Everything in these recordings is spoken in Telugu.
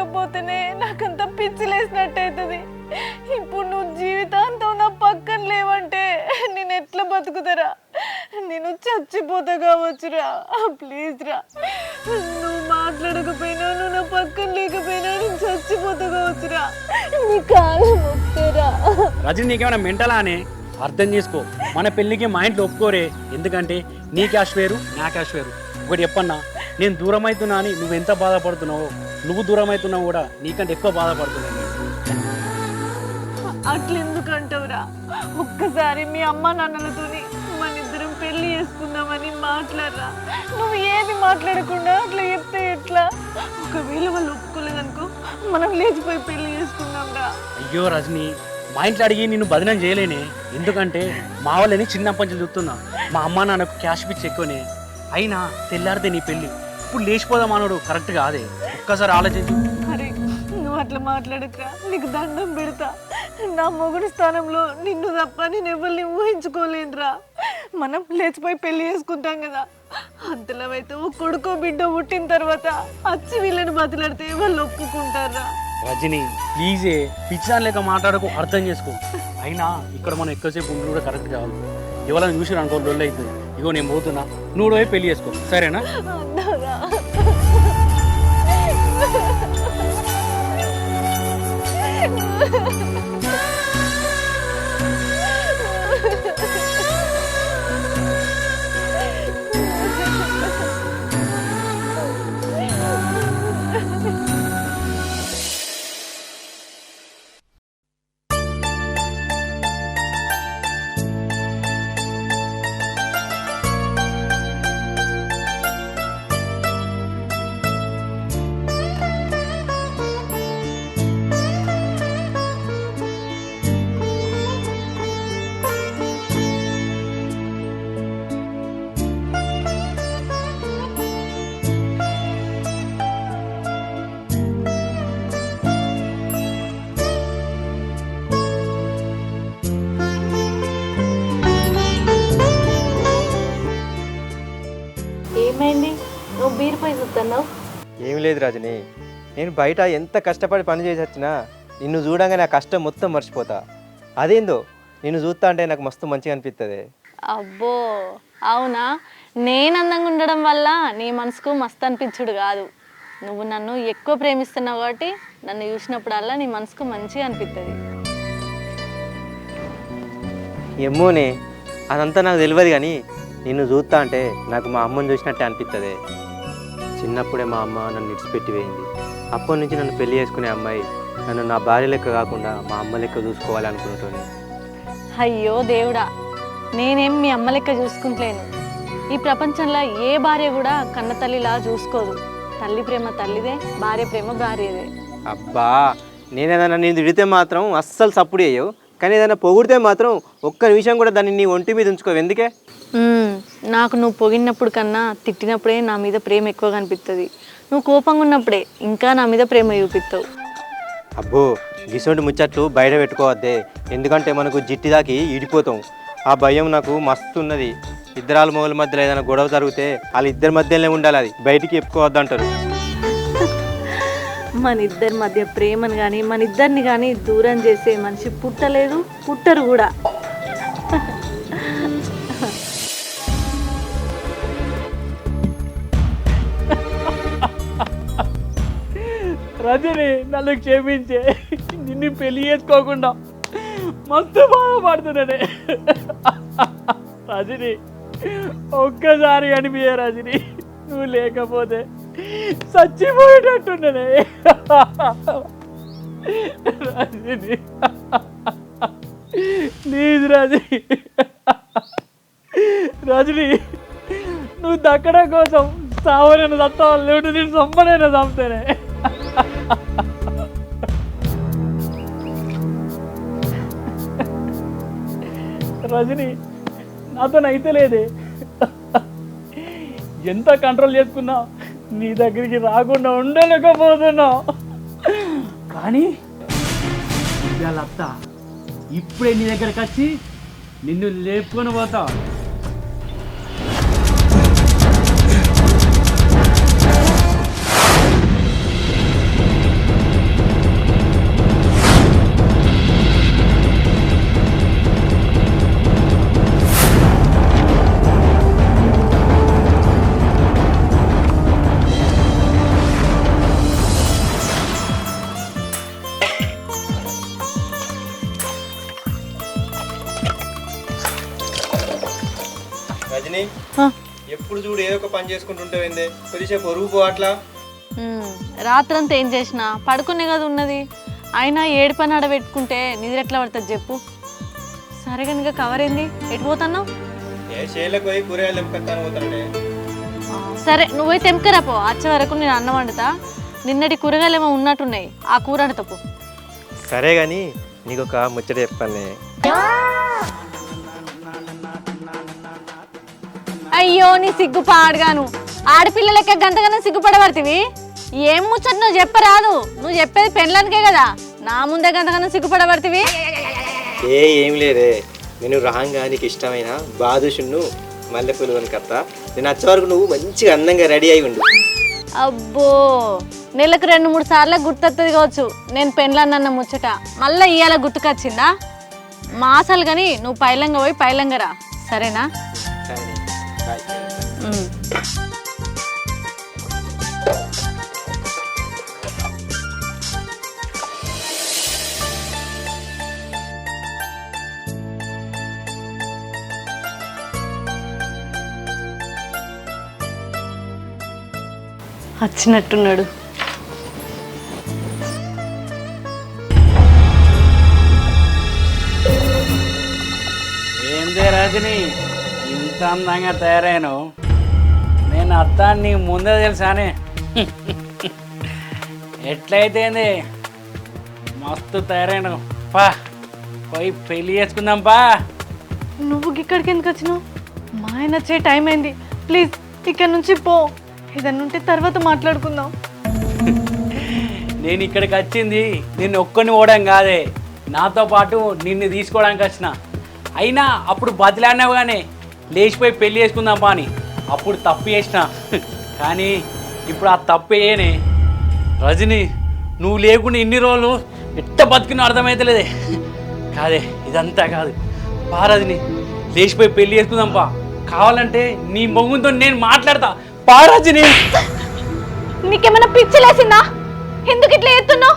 లేకపోతేనే నాకంత పిచ్చిలేసినట్టు అవుతుంది. ఇప్పుడు నువ్వు జీవితాంతం నా పక్కన లేవంటే నేను ఎట్లా బతుకుతారా? నేను చచ్చిపోతా కావచ్చురా. ప్లీజ్ రా, నువ్వు మాట్లాడకపోయినా నువ్వు నా పక్కన లేకపోయినా నేను చచ్చిపోతా కావచ్చురా. నీ కాలు మొక్కుతారా. రజని నీకేమైనా మెంటలా అని అర్థం చేసుకో. మన పెళ్ళికి మా ఇంట్లో ఒప్పుకోరే. ఎందుకంటే నీ క్యాష్ వేరు, నా క్యాష్ వేరు. ఒకటి చెప్పన్నా, నేను దూరం అవుతున్నా అని నువ్వు ఎంత బాధపడుతున్నావో, నువ్వు దూరం అవుతున్నావు కూడా నీకంటే ఎక్కువ బాధపడుతున్నావు. అట్లెందుకంటావురా? ఒక్కసారి మీ అమ్మ నాన్నలతోని మన ఇద్దరం పెళ్లి చేసుకుందామని మాట్లాడరా. నువ్వు ఏది మాట్లాడకుండా అట్లా చెప్తే ఎట్లా? ఒకవేళ వాళ్ళు ఒప్పుకోలేదనుకో, మనం లేచిపోయి పెళ్లి చేసుకుందాం రా. అయ్యో రజని, మా ఇంట్లో అడిగి నిన్ను బదనం చేయలేనే. ఎందుకంటే మా వాళ్ళని చిన్నప్పటి నుంచి చూస్తున్నా. మా అమ్మ నాన్నకు క్యాష్ పిచ్చి ఎక్కువనే. అయినా తెల్లారితే నీ పెళ్ళి. ఇప్పుడు లేచిపోదాం అన్నాడు కరెక్ట్ కాదే. ఒక్కసారి ఆలోచించు. అరే నువ్వు అట్లా మాట్లాడకరా, నీకు దండం పెడతా. నా మొగుడి స్థానంలో నిన్ను తప్ప నేను ఎవరిని ఊహించుకోలేనురా. మనం లేచిపోయి పెళ్లి చేసుకుంటాం కదా, అంతలో అయితే ఓ కొడుకో బిడ్డ పుట్టిన తర్వాత వచ్చి వీళ్ళని బతిలాడితే వాళ్ళు ఒప్పుకుంటారా? రజని ప్లీజే, పిచ్చాన్ లేక మాట్లాడకు, అర్థం చేసుకో. అయినా ఇక్కడ మనం ఎక్కువసేపు ఉండి కూడా కరెక్ట్ కావాలి. ఎవరైనా చూసి అనుకో లొల్లి అవుతుంది. ఇగో నేను పోతున్నా, నువ్వు పోయి పెళ్లి చేసుకో, సరేనా? ఏమైంది? నువ్వు బీరుపోయి చూస్తున్నావు? ఏమి లేదు రజని, నేను బయట ఎంత కష్టపడి పని చేసి వచ్చినా నిన్ను చూడంగా నా కష్టం మొత్తం మర్చిపోతా. అదేందో నిన్ను చూస్తా అంటే నాకు మస్తు మంచిగా అనిపిస్తుంది. అబ్బో అవునా? నేను అందంగా ఉండడం వల్ల నీ మనసుకు మస్తు అనిపించుడు కాదు. నువ్వు నన్ను ఎక్కువ ప్రేమిస్తున్నావు కాబట్టి నన్ను చూసినప్పుడల్లా నీ మనసుకు మంచిగా అనిపిస్తుంది. ఏమోనే, అదంతా నాకు తెలియదు కానీ నిన్ను చూస్తా అంటే నాకు మా అమ్మని చూసినట్టే అనిపిస్తుంది. చిన్నప్పుడే మా అమ్మ నన్ను విడిచిపెట్టి పోయింది. అప్పటి నుంచి నన్ను పెళ్లి చేసుకునే అమ్మాయి నన్ను నా భార్య లెక్క కాకుండా మా అమ్మ లెక్క చూసుకోవాలి అనుకుంటుంది. అయ్యో దేవుడా, నేనేం మీ అమ్మ లెక్క చూసుకుంటలేను. ఈ ప్రపంచంలో ఏ భార్య కూడా కన్న తల్లిలా చూసుకోదు. తల్లి ప్రేమ తల్లిదే, భార్య ప్రేమ భార్యదే. అబ్బా, నేనేదన్నా నేను తిడితే మాత్రం అస్సలు సప్పుడు అయ్యవు, కానీ ఏదైనా పొగిడితే మాత్రం ఒక్క నిమిషం కూడా దాన్ని నీ ఒంటి మీద ఉంచుకోవు. ఎందుకే? నాకు నువ్వు పొగిడినప్పుడు కన్నా తిట్టినప్పుడే నా మీద ప్రేమ ఎక్కువగా అనిపిస్తుంది. నువ్వు కోపంగా ఉన్నప్పుడే ఇంకా నా మీద ప్రేమ చూపిస్తావు. అబ్బో, గిసొంటి ముచ్చట్లు బయట పెట్టుకోవద్దే, ఎందుకంటే మనకు జిట్టిదాకి ఇడిపోతాం. ఆ భయం నాకు మస్తు ఉన్నది. ఇద్దరాల మొగల మధ్యలో ఏదైనా గొడవ జరిగితే వాళ్ళ ఇద్దరి మధ్యలోనే ఉండాలి, అది బయటికి చెప్పుకోవద్దు అంటారు. మన ఇద్దరి మధ్య ప్రేమను కానీ మన ఇద్దరిని కానీ దూరం చేసే మనిషి పుట్టలేదు, పుట్టరు కూడా. రజని నన్ను క్షమించే, నిన్ను పెళ్లి చేసుకోకుండా మస్తు బాధపడుతున్నానే. రజని ఒక్కసారి అనిపించే రజని, నువ్వు లేకపోతే చచ్చిపోయేటట్టున్ననే. రజని ప్లీజ్ రజని, రజని నువ్వు దక్కడం కోసం సావనైనా చస్తావు, లేడు నేను సొమ్మనైనా చంపుతానే. రజని నాతో అయితే లేదే, ఎంత కంట్రోల్ చేసుకున్నా నీ దగ్గరికి రాకుండా ఉండలేకపోతున్నావు. కానీ ఇవాళ ఇప్పుడే నీ దగ్గరికి వచ్చి నిన్ను లేపుకొని పోతా. ఆ. ఎప్పుడు చూడు ఏదో ఒక పని చేసుకుంటుంటావేందే కొద్దిసేపు రూపు అట్లా. రాత్రంతా ఏం చేసినా పడుకునే కదా ఉన్నది. అయినా ఏడు పని ఆడ పెట్టుకుంటే నిద్ర ఎట్లా పడుతుంది చెప్పు. సరే కనుక కవర్ ఏంది, ఎటు పోతున్నావు? ఏ చేలకు పోయి కూరగాయలు తెంపుకొస్తాను పోతానే. సరే నువ్వు పోయి తెంపకరా పో. వచ్చే వరకు నేను అన్నం వండుతా. నిన్నటి కూరగాయలు ఏమో ఉన్నట్టున్నాయి, ఆ కూర వండుతా పో. సరే కానీ నీకు ఒక ముచ్చట చెప్పాను. అయ్యో నీ సిగ్గు పాడుగాను. ఆడపిల్ల లెక్క గంతగానో సిగ్గుపడబడుతుంది. ఏం ముచ్చట నువ్వు చెప్పరాదు. నువ్వు చెప్పేది పెళ్ళానికే కదా, నా ముందే గంతగానో సిగ్గుపడబడుతుంది. ఏం లేదే, నేను రాంగా నీకు ఇష్టమైన బాదుషును మల్లెపూలు కొనుకత్తా. నేను వచ్చే వరకు నువ్వు మంచిగా అందంగా రెడీ అయి ఉండు. అబ్బో నెలకు 2-3 సార్లు గుర్తొస్తుంది కావచ్చు నేను పెళ్ళానన్న ముచ్చట. మళ్ళీ ఇవాళ గుర్తుకొచ్చిందా? మాసాలు కానీ నువ్వు పైలంగా పోయి పైలంగా రా, సరేనా? ఉమ్. వచ్చినట్టున్నాడు. ఏందే రజని ఇంత అందంగా తయారైను? నేను అత్తాన్ని నీకు ముందే తెలుసానే. ఎట్లయితేంది మస్తు తయారైను. పా పోయి పెళ్ళి చేసుకుందాం పా. నువ్వు ఇక్కడికి ఎందుకు వచ్చినావు? మా ఆయన వచ్చే టైం అయింది. ప్లీజ్ ఇక్కడ నుంచి పో. ఏదన్నా ఉంటే తర్వాత మాట్లాడుకుందాం. నేను ఇక్కడికి వచ్చింది నిన్ను ఒక్కని ఓడం కాదే, నాతో పాటు నిన్ను తీసుకోవడానికి వచ్చిన. అయినా అప్పుడు బతిలాడినావు కానీ లేచిపోయి పెళ్ళి చేసుకుందాం పా అని. అప్పుడు తప్పు చేసిన, కానీ ఇప్పుడు ఆ తప్పు ఏనే. రజని నువ్వు లేకుండా ఇన్ని రోజులు ఎట్ట బతికినా అర్థమవుతలేదే. కాదే ఇదంతా కాదు పా రజని, లేచిపోయి పెళ్ళి చేసుకుందాం పా. కావాలంటే నీ మొగుతో నేను మాట్లాడతా పా రజని. నీకేమైనా పిచ్చి లేసిందా? ఎందుకు ఇట్లా ఎత్తున్నావు?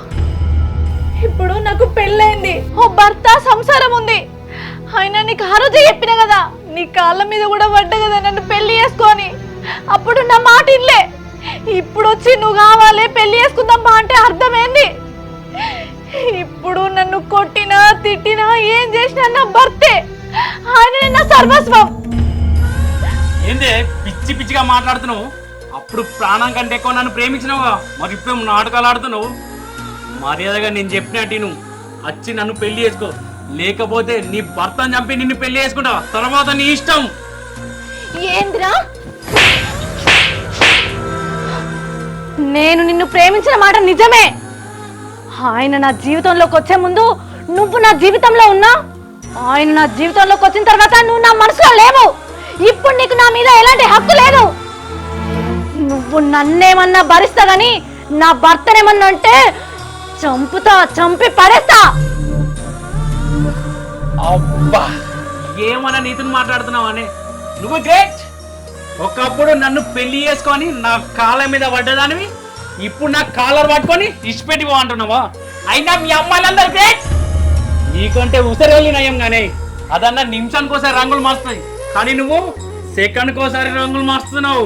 ఇప్పుడు నాకు పెళ్ళైంది, ఓ భర్త, సంసారం ఉంది. అయినా నీకు ఆ రోజే చెప్పిన కదా, నీ కాళ్ళ మీద కూడా పడ్డ కదా నన్ను పెళ్లి చేసుకొని. అప్పుడు నా మాట ఇల్లే. ఇప్పుడు వచ్చి నువ్వు కావాలి పెళ్లి చేసుకుందాం బా అంటే అర్థమైంది. ఇప్పుడు నన్ను కొట్టినా తిట్టినా ఏం చేసినా నా భర్తే, ఆయన నా సర్వస్వం. ఏందే పిచ్చి పిచ్చిగా మాట్లాడుతున్నావు? అప్పుడు ప్రాణం కంటే ఎక్కువ నన్ను ప్రేమించినావుగా, మరి ఇప్పుడు నాటకాలు ఆడుతున్నావు. మర్యాదగా నేను చెప్పినట్టు నువ్వు వచ్చి నన్ను పెళ్లి చేసుకో, లేకపోతే నీ భర్తను చంపి నిన్ను పెళ్లి చేసుకుంటావా, తర్వాత నీ ఇష్టం. ఏంద్రా? నేను నిన్ను ప్రేమించిన మాట నిజమే. ఆయన నా జీవితంలోకి వచ్చే ముందు నువ్వు నా జీవితంలో ఉన్నా, ఆయన నా జీవితంలోకి వచ్చిన తర్వాత నువ్వు నా మనసులో లేవు. ఇప్పుడు నీకు నా మీద ఎలాంటి హక్కు లేదు. నువ్వు నన్నేమన్నా భరిస్తా గాని నా భర్తనేమన్నా అంటే చంపుతా, చంపి పడేస్తా. అబ్బా ఏమన్నా నీతిని మాట్లాడుతున్నావు అని. నువ్వు గ్రేట్. ఒకప్పుడు నన్ను పెళ్లి చేసుకొని నా కాళ్ళ మీద పడ్డదానివి, ఇప్పుడు నా కాలర్ పట్టుకొని ఇచ్చిపెట్టి పో అంటున్నావా? అయినా మీ అమ్మాయిలందరూ గ్రేట్. నీకంటే ఉసరి వెళ్ళి నయం కానీ అదన్నా నిమిషానికి ఒకసారి రంగులు మారుస్తాయి, కానీ నువ్వు సెకండ్కి ఒకసారి రంగులు మారుస్తున్నావు.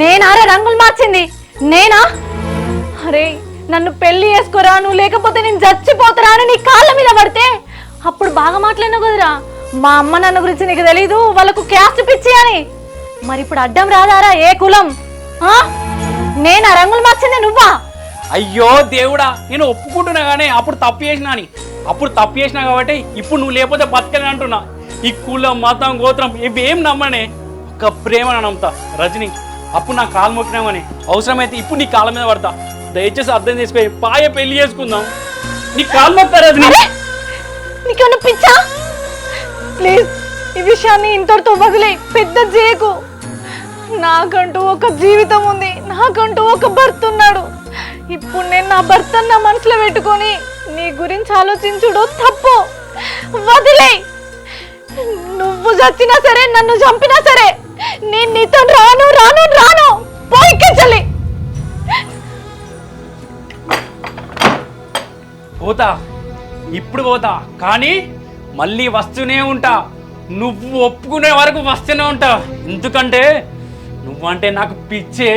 నేనారా రంగులు మార్చింది? నేనా? అరే నన్ను పెళ్లి చేసుకోరా, నువ్వు లేకపోతే నేను చచ్చిపోతారా అని నీ కాళ్ళ మీద పడితే అప్పుడు బాగా మాట్లాడినావు కదరా. మా అమ్మ నాన్న గురించి నీకు తెలీదు, వాళ్ళకు క్యాస్ట్ పిచ్చి అని. మరి ఇప్పుడు అడ్డం రాదారా ఏ కులం? నేనా రంగులు మార్చింది నువ్వా? అయ్యో దేవుడా, నేను ఒప్పుకుంటున్నా కానీ అప్పుడు తప్పు చేసినా అని. అప్పుడు తప్పు చేసినా కాబట్టి ఇప్పుడు నువ్వు లేకపోతే బతకని అంటున్నా. ఈ కులం, మతం, గోత్రం ఇవి ఏం నమ్మనే, ఒక ప్రేమ నమ్ముతా. రజని అప్పుడు నా కాలు మొక్కినామని, అవసరమైతే ఇప్పుడు నీ కాళ్ళ మీద పడతా. దయచేసి అర్థం చేసుకో, పాయ పెళ్లి చేసుకుందాం. నీ కాలు మొక్తా రజని. నీకేమన్నా పిచ్చా? ప్లీజ్ ఈ విషయాన్ని ఇంతటితో వదిలే, పెద్ద చేయకు. నాకంటూ ఒక జీవితం ఉంది, నాకంటూ ఒక భర్త ఉన్నాడు. ఇప్పుడు నేను నా భర్తను నా మనసులో పెట్టుకొని నీ గురించి ఆలోచించుడు తప్పు. వదిలే. నువ్వు చచ్చినా సరే, నన్ను చంపినా సరే, నేను నీతో రాను రాను రాను. పోయికెచ్చలి పోతా, ఇప్పుడు పోతా, కానీ మళ్ళీ వస్తూనే ఉంటా. నువ్వు ఒప్పుకునే వరకు వస్తూనే ఉంటావు. ఎందుకంటే నువ్వంటే నాకు పిచ్చే.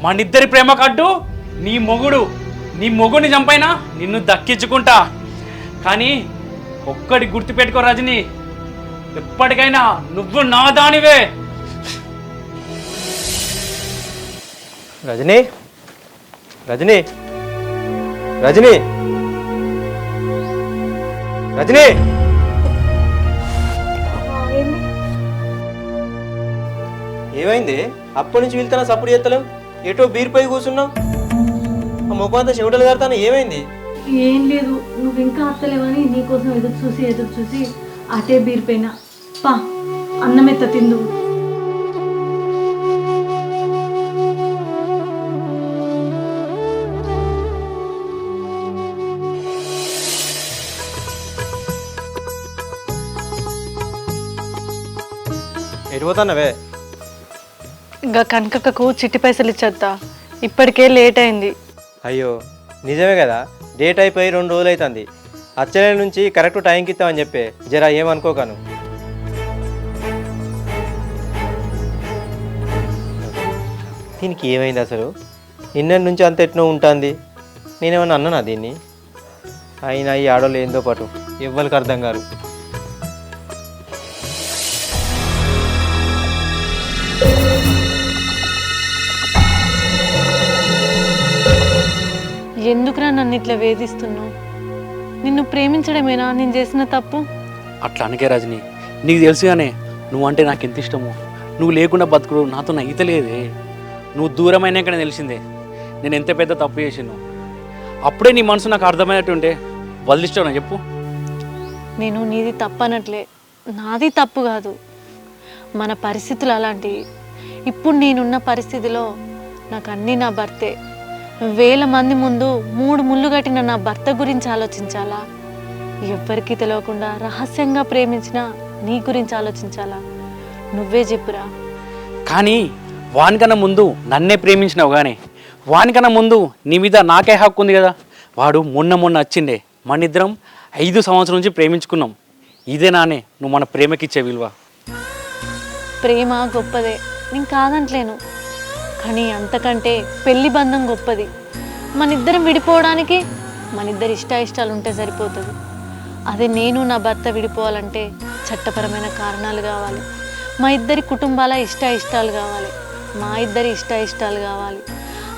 మనిద్దరి ప్రేమ కట్టు నీ మొగుడిని చంపైనా నిన్ను దక్కించుకుంటా. కానీ ఒక్కడి గుర్తుపెట్టుకో రజని, ఎప్పటికైనా నువ్వు నా దానివే. రజనీ రజనీ రజనీ రజనీ ఏమైంది? అప్పటి నుంచి వెళ్తానా సప్పుడు చేస్తలేవు, ఏటో బీరిపోయి కూర్చున్నావు, ఆ ముఖం చెవిటలు కడతాను. ఏమైంది? ఏం లేదు, నువ్వు ఇంకా అత్తలేవని నీకోసం ఎదురు చూసి అటే బీరిపోయినా. పా అన్నమెత్త తిందు. ఎడిపోతానవే? ఇంకా కనకక్కకు చిట్టి పైసలు ఇచ్చేద్దా, ఇప్పటికే లేట్ అయింది. అయ్యో నిజమే కదా, డేట్ అయిపోయి 2 రోజులు అవుతుంది. అచ్చలే నుంచి కరెక్ట్ టైంకి ఇస్తామని చెప్పే, జరా ఏమనుకోకను. దీనికి ఏమైంది అసలు? నిన్న నుంచి అంత ఎట్నో ఉంటుంది. నేనేమన్నా అన్నానా దీన్ని? అయినా ఈ ఆడోళ్ళు ఏందో పాటు ఎవ్వరికి అర్థం కాదు. ఎందుకురా నన్ను ఇట్లా వేధిస్తున్నావు? నిన్ను ప్రేమించడమేనా నేను చేసిన తప్పు? అట్లా అనకే రజని, నీకు తెలుసుగానే నువ్వంటే నాకు ఎంత ఇష్టమో. నువ్వు లేకుండా బతుకుడు నాతో నా ఈత లేదే. నువ్వు దూరమైనాకనే తెలిసిందే నేను ఎంత పెద్ద తప్పు చేసాను. అప్పుడే నీ మనసు నాకు అర్థమైనట్టుంటే వదిలిస్తావు చెప్పు. నేను నీది తప్పు అనట్లే, నాది తప్పు కాదు. మన పరిస్థితులు అలాంటివి. ఇప్పుడు నేనున్న పరిస్థితిలో నాకు అన్నీ నా భర్తే. 1000 మంది ముందు 3 ముళ్ళు కట్టిన నా భర్త గురించి ఆలోచించాలా? ఎవ్వరికీ తెలియకుండా రహస్యంగా ప్రేమించిన నీ గురించి ఆలోచించాలా? నువ్వే చెప్పురా. కానీ వానికన్నా ముందు నన్నే ప్రేమించినావు. కానీ వానికన్నా ముందు నీ మీద నాకే హక్కు ఉంది కదా. వాడు మొన్న వచ్చిండే, మనిద్దరం 5 సంవత్సరాల నుంచి ప్రేమించుకున్నాం. ఇదే నానే నువ్వు మన ప్రేమకిచ్చే విలువ. ప్రేమ గొప్పదే, నేను కాదంటలేను. కానీ అంతకంటే పెళ్లి బంధం గొప్పది. మనిద్దరం విడిపోవడానికి మనిద్దరి ఇష్టాయిష్టాలు ఉంటే సరిపోతుంది. అదే నేను నా భర్త విడిపోవాలంటే చట్టపరమైన కారణాలు కావాలి. మా ఇద్దరి కుటుంబాల ఇష్టాయిష్టాలు కావాలి. మా ఇద్దరి ఇష్టాయిష్టాలు కావాలి.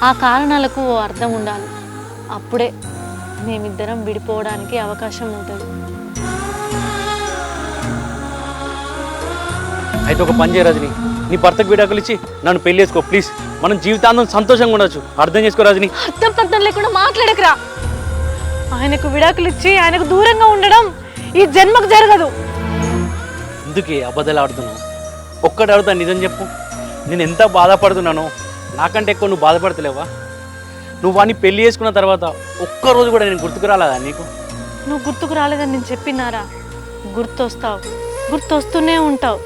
ఆ కారణాలకు ఓ అర్థం ఉండాలి. అప్పుడే మేమిద్దరం విడిపోవడానికి అవకాశం ఉంటుంది. అయితే ఒక పని చేయ రజని, నీ భర్తకు విడాకులు ఇచ్చి నన్ను పెళ్లి చేసుకో ప్లీజ్. మనం జీవితాంతం సంతోషంగా ఉండొచ్చు. అర్థం చేసుకో రజని. అర్థం లేకుండా మాట్లాడకురా. ఆయనకు విడాకులు ఇచ్చి ఆయనకు దూరంగా ఉండడం ఈ జన్మకు జరగదు. ఎందుకే అబద్ధాలు ఆడుతున్నావు? ఒక్కటి అడుగుతా, నిజం చెప్పు. నేను ఎంత బాధపడుతున్నానో నాకంటే ఎక్కువ నువ్వు బాధపడతలేవా? నువ్వు వాడిని పెళ్లి చేసుకున్న తర్వాత ఒక్కరోజు కూడా నేను గుర్తుకు రాలేదా నీకు? నువ్వు గుర్తుకు రాలేదని నేను చెప్పినారా? గుర్తొస్తావు, గుర్తొస్తూనే ఉంటావు.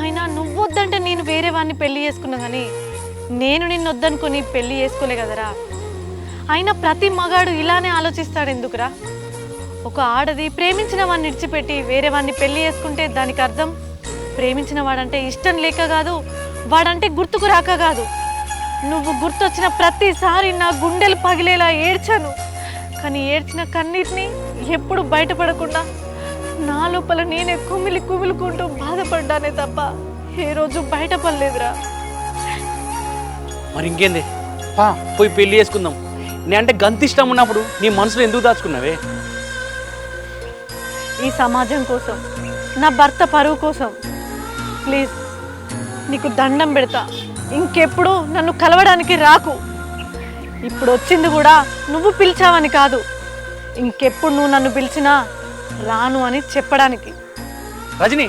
అయినా నువ్వు వద్దంటే నేను వేరే వాడిని పెళ్లి చేసుకున్నా, కానీ నేను నిన్ను వద్దనుకొని పెళ్లి చేసుకోలే కదరా. అయినా ప్రతి మగాడు ఇలానే ఆలోచిస్తాడు ఎందుకురా? ఒక ఆడది ప్రేమించిన వాడిని విడిచిపెట్టి వేరే వాడిని పెళ్లి చేసుకుంటే దానికి అర్థం ప్రేమించిన వాడంటే ఇష్టం లేక కాదు, వాడంటే గుర్తుకు రాక కాదు. నువ్వు గుర్తొచ్చిన ప్రతిసారి నా గుండెలు పగిలేలా ఏడ్చాను. కానీ ఏడ్చిన కన్నీటిని ఎప్పుడు బయటపడకుండా నా లోపల నేనే కుమిలుకుంటూ బాధపడ్డానే తప్ప ఏ రోజు బయటపడలేదురా. మరి ఇంకేంది, పోయి పెళ్లి చేసుకుందాం. నేను అంటే గంత ఇష్టం ఉన్నప్పుడు నీ మనసులో ఎందుకు దాచుకున్నావే? ఈ సమాజం కోసం, నా భర్త పరువు కోసం ప్లీజ్ నీకు దండం పెడతా, ఇంకెప్పుడు నన్ను కలవడానికి రాకు. ఇప్పుడు వచ్చింది కూడా నువ్వు పిలిచావని కాదు, ఇంకెప్పుడు నువ్వు నన్ను పిలిచినా రాను అని చెప్పడానికి. రజని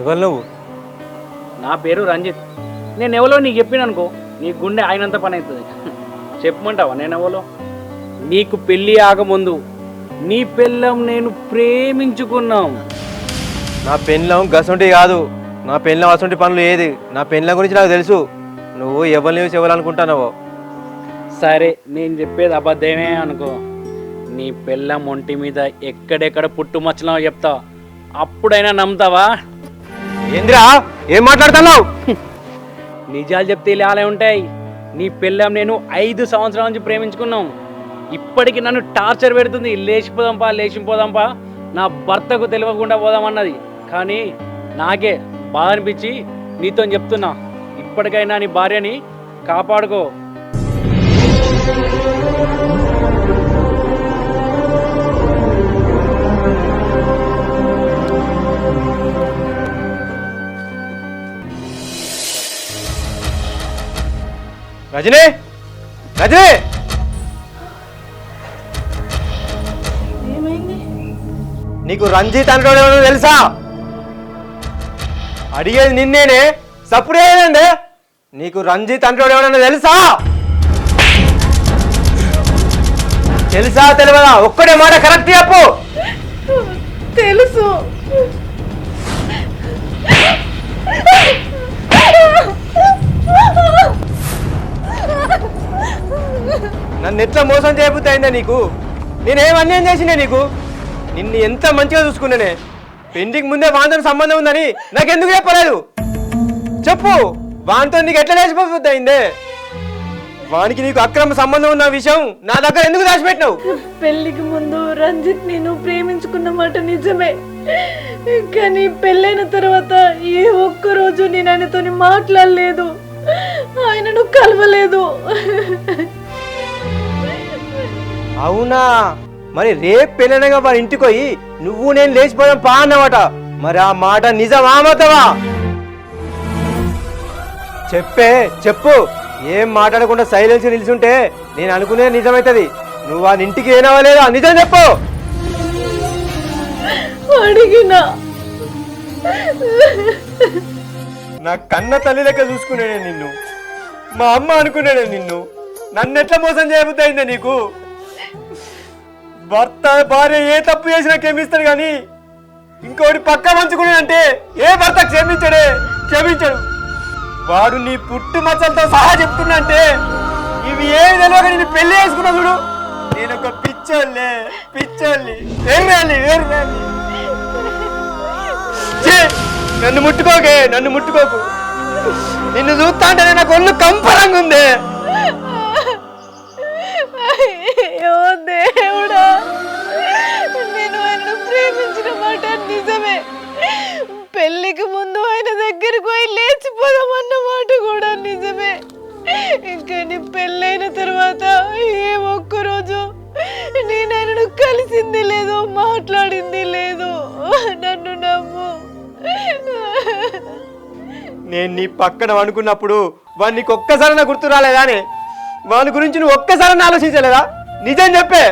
ఎవరు నువ్వు? నా పేరు రంజిత్. నేను ఎవరో నీకు చెప్పిననుకో నీ గుండె ఆయనంత పని అవుతుంది. చెప్పమంటావా నేను ఎవరో? నీకు పెళ్ళి ఆగముందు నీ పెళ్ళం నేను ప్రేమించుకున్నాం. నా పెళ్ళం గసంటి కాదు, నా పెళ్ళం అసంటి పనులు ఏది. నా పెళ్ళం గురించి నాకు తెలుసు. నువ్వు ఎవరిని చూసి ఎవరనుకుంటున్నావో. సరే నేను చెప్పేది అబద్ధమే అనుకో, నీ పిల్లం ఒంటి మీద ఎక్కడెక్కడ పుట్టుమచ్చలో చెప్తా, అప్పుడైనా నమ్ముతావా? ఏందిరా ఏం మాట్లాడుతున్నావు? నిజాలు చెప్తే ఇలా ఉంటాయి. నీ పిల్లం నేను 5 సంవత్సరాల నుంచి ప్రేమించుకున్నాం. ఇప్పటికి నన్ను టార్చర్ పెడుతుంది. లేచిపోదాంపా నా భర్తకు తెలియకుండా పోదామన్నది. కానీ నాకే బాధ అనిపించి నీతో చెప్తున్నా, ఇప్పటికైనా నీ భార్యని కాపాడుకో. రజనీ, రజనీ, నీకు రంజిత్ అంటే తెలుసా? అడిగేది నిన్నేనే, సప్పుడు ఏదండి? నీకు రంజిత్ అంటే ఎవడన్నా తెలుసా? తెలుసా తెలియదా? ఒక్కడే మాట కరెక్ట్ చెప్పు. తెలుసు. నన్ను ఎట్లా మోసం చేయబుద్దయిందా నీకు? నేనేం అన్యాయం చేసినా నీకు? నిన్ను ఎంత మంచిగా చూసుకున్నానే. పెళ్లికి ముందే వాంతో సంబంధం ఉందని నాకెందుకు చెప్పలేదు? చెప్పు, వానితో నీకు ఎట్లా లేచిపోతుందే? వానికి నీకు అక్రమ సంబంధం ఉన్న విషయం నా దగ్గర ఎందుకు దాచిపెట్టినావు? పెళ్లికి ముందు రంజిత్ నేను ప్రేమించుకున్న మాట నిజమే, కానీ పెళ్ళైన తర్వాత ఏ ఒక్క రోజు నేను ఆయనతో మాట్లాడలేదు, ఆయనను కలవలేదు. అవునా? మరి రేపు పెళ్ళనగా వారి ఇంటికి పోయి నువ్వు నేను లేచిపోయాం పా అన్నమాట. మరి ఆ మాట నిజమా అబద్ధమా? చెప్పు. ఏం మాట్లాడకుండా సైలెన్స్ నిలిచుంటే నేను అనుకునేది నిజమవుతుంది. నువ్వు ఆ ఇంటికి ఏనవా లేదా? నిజం చెప్పు. అడిగినా నా కన్న తల్లి లెక్క చూసుకునేనే నిన్ను, మా అమ్మ అనుకునేనే నిన్ను. నన్ను ఎట్లా మోసం చేయబుద్దయిందా నీకు? భర్త భార్య ఏ తప్పు చేసినా క్షమిస్తాడు, కానీ ఇంకోటి పక్క మంచుకున్నాడంటే ఏ భర్త క్షమించడు. వాడు నీ పుట్టు మచ్చలతో సహా చెప్తున్నంటే ఇవి ఏమి తెలియక నేను పెళ్లి చేసుకున్నా చూడు. నేను ఒక పిచ్చోళ్ళి ఎర్రాలి. నన్ను ముట్టుకోకు. నిన్ను చూస్తా అంటే నాకు ఒళ్ళు కంపరంగా ఉంది. అయ్యో దేవుడా, నేను ఆయనను ప్రేమించిన మాట నిజమే. పెళ్లికి ముందు ఆయన దగ్గరికి పోయి లేచిపోదామన్న మాట కూడా నిజమే. కానీ పెళ్ళైన తర్వాత ఏ ఒక్కరోజు నేను ఆయనను కలిసింది లేదు, మాట్లాడింది లేదు. నన్ను నమ్ము. నేను నీ పక్కన అనుకున్నప్పుడు వాడు నీకు ఒక్కసారైనా గుర్తు రాలేదా? వాని గురించి నువ్వు ఒక్కసారైనా ఆలోచించలేదా? నిజం చెప్పే.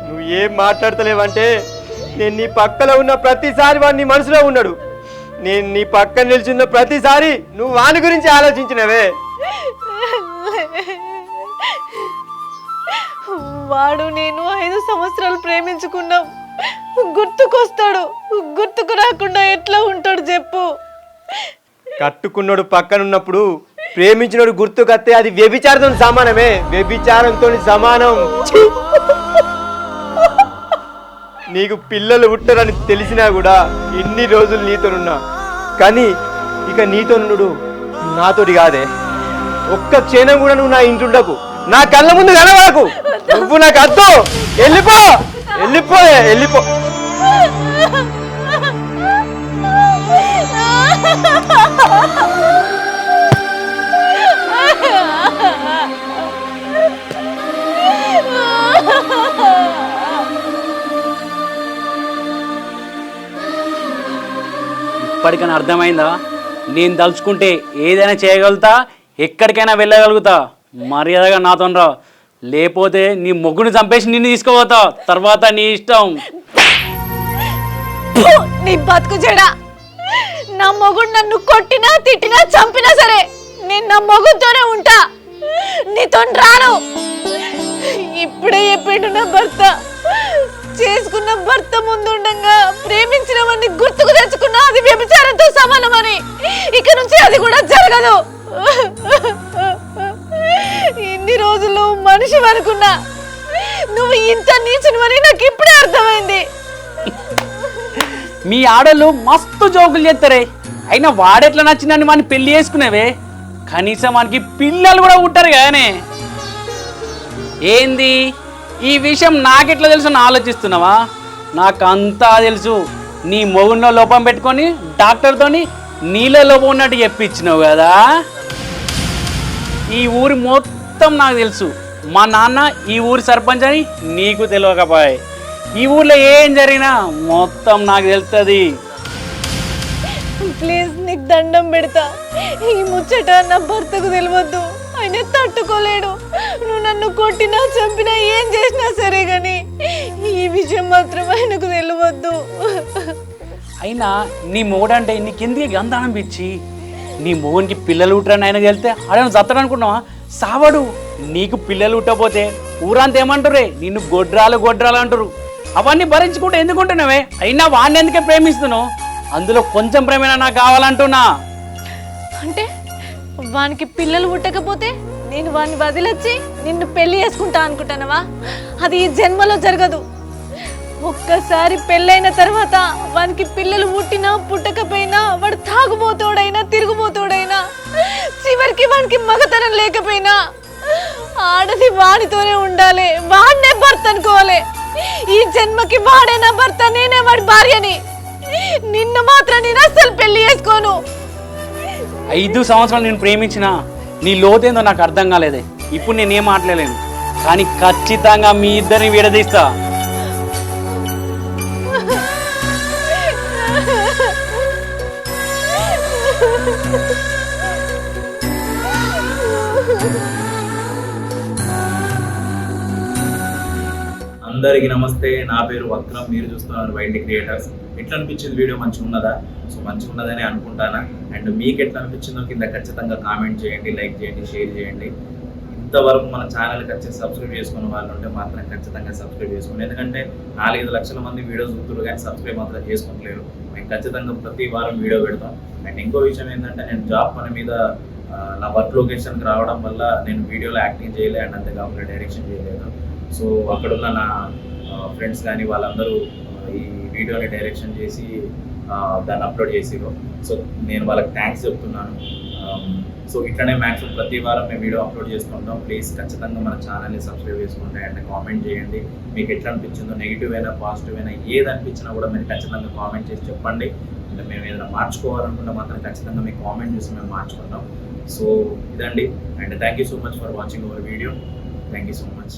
నువ్వు ఏం మాట్లాడతలేవంటే నేను నీ పక్కన ఉన్న ప్రతిసారి వాడు నీ మనసులో ఉన్నాడు. నేను నీ పక్కన నిల్చున్న ప్రతిసారి నువ్వు వాని గురించి ఆలోచించినవే. వాడు నేను 5 సంవత్సరాలు ప్రేమించుకున్నాం. గుర్తుకొస్తాడు, గుర్తుకు రాకుండా ఎట్లా ఉంటాడు చెప్పు? కట్టుకున్నాడు పక్కనున్నప్పుడు ప్రేమించినోడు గుర్తుకత్తే అది వ్యభిచారంతో సమానమే. వ్యభిచారంతో సమానం. నీకు పిల్లలు పుట్టరని తెలిసినా కూడా ఇన్ని రోజులు నీతోనున్నా, కానీ ఇక నీతోనుడు నాతోటి కాదే. ఒక్క క్షణం కూడా నువ్వు నా ఇంటుండకు, నా కళ్ళ ముందు కనబడకు. నువ్వు నాకు అద్దు. వెళ్ళిపో. ఇప్పటికైనా అర్థమైందా? నేను తలుచుకుంటే ఏదైనా చేయగలుగుతా, ఎక్కడికైనా వెళ్ళగలుగుతా. మర్యాదగా నాతో రా, లేకపోతే నీ మొగ్గుని చంపేసి నిన్ను తీసుకుపోతా. తర్వాత నీ ఇష్టం. నీ బతుకు చెడా. నా మొగుడు నన్ను కొట్టినా తిట్టినా చంపినా సరే నేను నా మొగుడుతోనే ఉంటా, నీతో రాను. ఇప్పుడే చెప్పిండు నా భర్త, చేసుకున్న భర్త ముందుండగా ప్రేమించిన వాడిని గుర్తుకు తెచ్చుకున్నా అది వ్యభిచారంతో సమానమని ఇక నుంచి అది కూడా జరగదు. ఇన్ని రోజులు మనిషి అనుకున్నా, నువ్వు ఇంత నీచునివని నాకు ఇప్పుడే అర్థమైంది. మీ ఆడోళ్ళు మస్తు జోకులు చేస్తారే, అయినా వాడెట్లా నచ్చిందని వాడిని పెళ్లి చేసుకునేవే, కనీసం వానికి పిల్లలు కూడా ఉంటారు కానీ. ఏంది ఈ విషయం నాకెట్లా తెలుసు అని ఆలోచిస్తున్నావా? నాకంతా తెలుసు. నీ మొగుల్లో లోపం పెట్టుకొని డాక్టర్తోని నీళ్ళ లోపం ఉన్నట్టు చెప్పించినావు కదా. ఈ ఊరి మొత్తం నాకు తెలుసు. మా నాన్న ఈ ఊరి సర్పంచ్ అని నీకు తెలియకపోయాయి. ఈ ఊర్లో ఏం జరిగినా మొత్తం నాకు తెలుస్తుంది. ప్లీజ్ నీకు దండం పెడతా, ఈ ముచ్చట నా భర్తకు తెలియద్దు. ఆయన తట్టుకోలేడు. నువ్వు నన్ను కొట్టినా చంపినా ఏం చేసినా సరే గాని ఈ విషయం మాత్రం ఆయనకు తెలియవద్దు. అయినా నీ మొగుడంటే నీకెందుకు గంధానం పిచ్చి? నీ మొగునికి పిల్లలు ఉట్టరని ఆయన వెళ్తే ఆడను చత్తడు అనుకున్నావా? సావడు. నీకు పిల్లలు ఉట్టపోతే ఊరంతా ఏమంటారే, నిన్ను గొడ్రాలు గొడ్రాలు అంటారు. అవన్నీ భరించుకుంటే ఎందుకుంటున్నావే? అయినా వాడిని ఎందుకే ప్రేమిస్తున్నావు? అందులో కొంచెం ప్రేమైనా నాకు కావాలంటున్నా. అంటే వానికి పిల్లలు పుట్టకపోతే నేను వాడిని వదిలొచ్చి నిన్ను పెళ్లి చేసుకుంటా అనుకుంటానవా? అది ఈ జన్మలో జరగదు. ఒక్కసారి పెళ్ళైన తర్వాత వానికి పిల్లలు పుట్టినా పుట్టకపోయినా, వాడు తాగుబోతోడైనా తిరుగుబోతోడైనా, చివరికి వానికి మగతనం లేకపోయినా ఆడది వాడితోనే ఉండాలి. వాడినే భర్త అనుకోవాలి. ఈ జన్మకి వాడే నా భర్త, నేనే వాడి భార్యని. నిన్ను మాత్రం నేను అస్సలు పెళ్లి చేసుకోను. 5 సంవత్సరాలు నేను ప్రేమించిన నీ లోతేందో నాకు అర్థం కాలేదే. ఇప్పుడు నేనేం మాట్లాడలేను, కానీ ఖచ్చితంగా మీ ఇద్దరిని విడదీస్తా. అందరికీ నమస్తే, నా పేరు వక్రం, మీరు చూస్తున్నారు వైండి క్రియేటర్స్. ఎట్లా అనిపించింది వీడియో? మంచిగా ఉన్నదా? సో మంచిగా ఉన్నదని అనుకుంటానా. అండ్ మీకు ఎట్లా అనిపించిందో కింద ఖచ్చితంగా కామెంట్ చేయండి, లైక్ చేయండి, షేర్ చేయండి. ఇంతవరకు మన ఛానల్కి వచ్చి సబ్స్క్రైబ్ చేసుకున్న వాళ్ళు ఉంటే మాత్రం ఖచ్చితంగా సబ్స్క్రైబ్ చేసుకోండి. ఎందుకంటే 4-5 లక్షల మంది వీడియోస్ చూస్తున్నారు కానీ సబ్స్క్రైబ్ మాత్రం చేసుకోవట్లేరు. మేము ఖచ్చితంగా ప్రతి వారం వీడియో పెడతాం. అండ్ ఇంకో విషయం ఏంటంటే, నేను జాబ్ పని మీద నా వర్క్ లొకేషన్కి రావడం వల్ల నేను వీడియోలో యాక్టింగ్ చేయలేదు అండ్ అంతేకాకుండా డైరెక్షన్ చేయలేదు. సో అక్కడున్న నా ఫ్రెండ్స్ కానీ వాళ్ళందరూ ఈ వీడియోని డైరెక్షన్ చేసి దాన్ని అప్లోడ్ చేసిరు. సో నేను వాళ్ళకి థ్యాంక్స్ చెప్తున్నాను. సో ఇట్లనే మ్యాక్సిమం ప్రతి వారం మేము వీడియో అప్లోడ్ చేస్తుంటాం. ప్లీజ్ ఖచ్చితంగా మన ఛానల్ని సబ్స్క్రైబ్ చేసుకోండి అండ్ కామెంట్ చేయండి. మీకు ఎట్లా అనిపించిందో, నెగిటివ్ అయినా పాజిటివ్ అయినా ఏది అనిపించినా కూడా మీరు ఖచ్చితంగా కామెంట్ చేసి చెప్పండి. అంటే మేము ఏదైనా మార్చుకోవాలనుకుంటే మాత్రం ఖచ్చితంగా మీకు కామెంట్ చేసి మేము మార్చుకుంటాం. సో ఇదండి. And thank you so much for watching our video. Thank you so much.